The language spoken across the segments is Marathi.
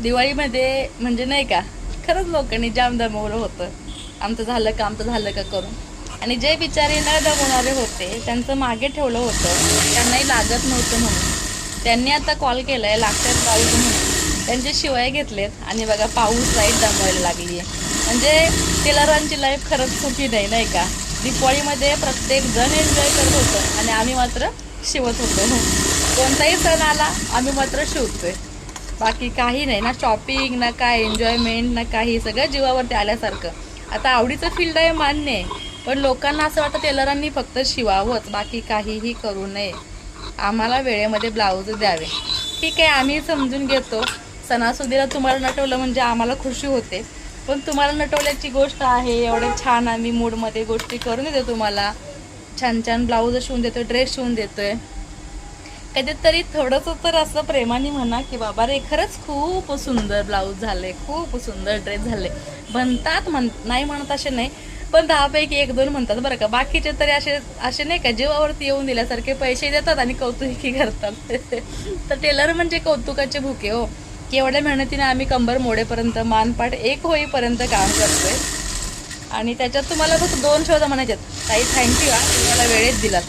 दिवाळीमध्ये म्हणजे नाही का, खरंच लोकांनी जाम दमवलं होतं. आमचं झालं का, आमचं झालं का करून. आणि जे बिचारे न दमवणारे होते त्यांचं मागे ठेवलं होतं, त्यांनाही लागत नव्हतं म्हणून त्यांनी आता कॉल केला आहे लागतात ब्लाऊज म्हणून. त्यांचे शिवाय घेतलेत आणि बघा पाऊस लाईट दमवायला लागली आहे. म्हणजे टेलरांची लाईफ खरंच चुकी नाही का. दिवाळीमध्ये प्रत्येक जण एन्जॉय करत होतं आणि आम्ही मात्र शिवत होतो. कोणताही सण आला आम्ही मात्र शिवतोय. बाकी काही नाही ना, शॉपिंग ना काय एन्जॉयमेंट ना काही, सगळं जीवावरती आल्यासारखं. आता आवडीचं फील्ड आहे मान्य आहे, पण लोकांना असं वाटतं टेलरांनी फक्त शिवावंच, बाकी काहीही करू नये. आम्हाला वेळेमध्ये ब्लाऊज द्यावे. ठीक आहे, आम्ही समजून घेतो. सणासुदीला तुम्हाला नटवलं म्हणजे आम्हाला खुशी होते, पण तुम्हाला नटवल्याची गोष्ट आहे. एवढे छान आम्ही मूडमध्ये गोष्टी करून देतो तुम्हाला. छान छान ब्लाऊज शिवून देतोय, ड्रेस शिवून देतोय. कधीतरी थोडंसं तर असं प्रेमाने म्हणा की बाबा रे खरंच खूप सुंदर ब्लाऊज झाले, खूप सुंदर ड्रेस झाले म्हणतात. नाही म्हणत असे नाही, पण 10पैकी 1-2 म्हणतात बरं का. बाकीचे तरी असे असे नाही का जीवावरती येऊन दिल्यासारखे पैसे देतात आणि कौतुकी करतात. तर टेलर म्हणजे कौतुकाचे भुके हो, की एवढ्या मेहनतीने आम्ही कंबर मोडेपर्यंत, मानपाट एक होईपर्यंत काम करतोय. आणि त्याच्यात तुम्हाला फक्त 2 शब्द म्हणायचे आहेत, ताई थँक्यू हा, तुम्हाला वेळेत दिलात.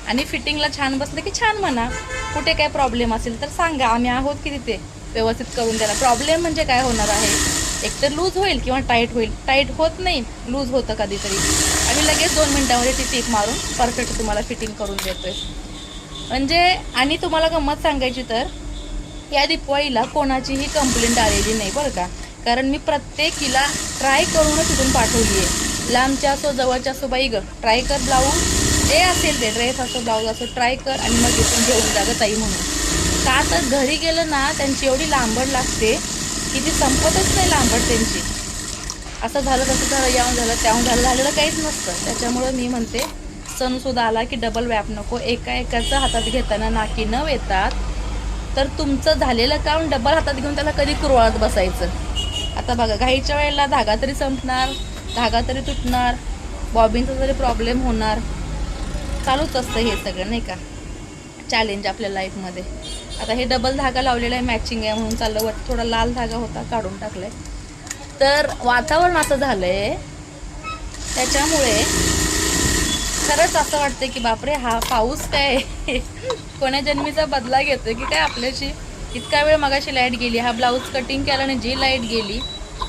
आणि फिटिंगला छान बसलं की छान म्हणा. कुठे काय प्रॉब्लेम असेल तर सांगा, आम्ही आहोत की तिथे व्यवस्थित करून द्यायला. प्रॉब्लेम म्हणजे काय होणार आहे, एकतर लूज होईल किंवा टाईट होईल. टाईट होत नाही, लूज होतं कधीतरी. आम्ही लगेच 2 मिनटामध्ये ती टीप मारून परफेक्ट तुम्हाला फिटिंग करून देतोय. म्हणजे आणि तुम्हाला गंमत सांगायची तर या दिवाळीला कोणाचीही कंप्लेंट आलेली नाही बरं का. कारण मी प्रत्येकीला ट्राय करूनच इथून पाठवली आहे. लांबच्या असो जवळच्या असो, बाई ग ट्राय कर ब्लाऊज, जे असेल ते ड्रेस असो ब्लाऊज असो ट्राय कर आणि मग इथून घेऊन जा गं ताई म्हणून. का तर घरी गेलं ना त्यांची एवढी लांबड लागते की ती संपतच नाही लांबड त्यांची. असं झालं तसं झालं, याहून झालं त्याहून झालं, झालेलं काहीच नसतं. त्याच्यामुळं मी म्हणते सणसुद्धा आला की डबल व्याप नको. एकाचं हातात घेताना नाकी न येतात, तर तुमचं झालेलं काम डबल हातात घेऊन त्याला कधी कुरवाळत बसायचं. आता बघा घाईच्या वेळेला धागा तरी संपणार, धागा तरी तुटणार, बॉबिनचा तरी प्रॉब्लेम होणार. चालूच असतं हे सगळं नाही का, चॅलेंज आपल्या लाईफमध्ये. आता हे डबल धागा लावलेला आहे, मॅचिंग आहे म्हणून चाललं. वरती थोडा लाल धागा होता, काढून टाकलाय. तर वातावरण असं झालंय, त्याच्यामुळे खरंच असं वाटतं की बापरे हा पाऊस काय कोण्या जन्मीचा बदला घेतोय की काय आपल्याशी. इतका वेळ मगाशी लाईट गेली, हा ब्लाऊज कटिंग केला आणि जी लाईट गेली.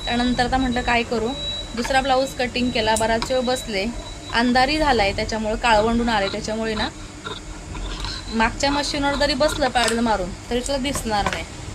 त्यानंतर आता म्हटलं काय करू, दुसरा ब्लाऊज कटिंग केला, बराच वेळ बसले. अंधारी झालाय त्याच्यामुळे, काळवंडून आले त्याच्यामुळे ना, मागच्या मशीनवर जरी बसलं पॅडल मारून तरी तुला दिसणार नाही.